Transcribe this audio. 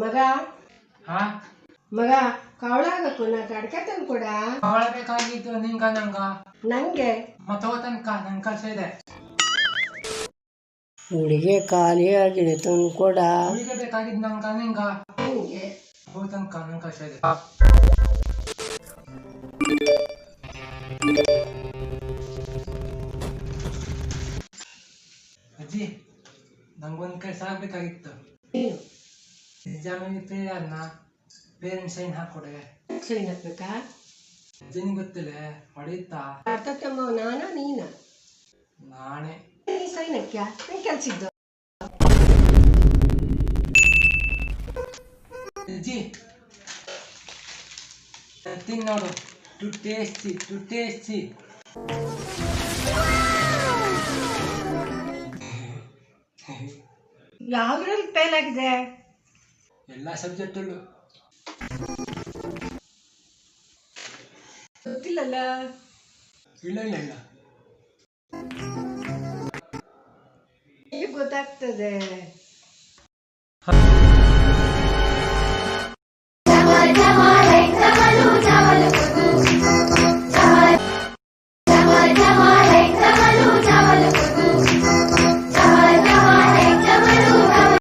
ಮಗ ಹಾ ಮಗ ಕವಳಾಗಕ್ಕೂ ನಾ ಅಡ್ಕೆ ತಂದು ಕೊಡ. ಅವಳ ಬೇಕಾಗಿತ್ತು ನಿಂಗ ನಂಗ ನಂಗೆ ಮತ್ತವ ತನಕ ನನ್ ಕಳ್ಸ ಇದೆ. ಹುಡುಗೆ ಖಾಲಿ ಆಗಿದೆ ತಂದು ಕೊಡ. ಹುಡುಗ ಬೇಕಾಗಿದ್ ನಂಗ ನಿಂಗ ನಂಗೆ ಹೋ ತನಕ ನನ್ ಕಳ್ಸ ಇದೆ. ಅಜ್ಜಿ ನಂಗೊಂದ್ ಕೆಲಸ ಆಗ್ಬೇಕಾಗಿತ್ತು. ಏನು ಜಾಮೀನು ಪೇರನ್ನ ಪೇರೆಂಟ್ ಸೈನ್ ಹಾಕೊಡೆ. ಸೈನ್ ಹಾಕ್ಬೇಕಾ? ಅಜ್ಜನಿಗೆ ಗೊತ್ತಿಲ್ಲ ಹೊಡೆಯುತ್ತಾ? ಅರ್ಥಮ್ಮ ನಾನಾ ನೀನ? ನಾನೇ. ನೀ ಸೈನ್ ಹಾಕ್ಯಾ? ನಂಗೆ ಕೆಲ್ಸಿದ್ದು. ಅಜ್ಜಿ ತಿನ್ ನೋಡು. Too tasty too tasty. ಯಾವ್ದ್ರಲ್ಲಿ ಫೇಲ್ ಆಗಿದೆ? ಎಲ್ಲ ಸಬ್ಜೆಕ್ಟಲ್ಲೂ. ಗೊತ್ತಿಲ್ಲಲ್ಲ. ಇಲ್ಲ ಇಲ್ಲ ಇಲ್ಲ ಈಗ ಗೊತ್ತಾಗ್ತದೆ.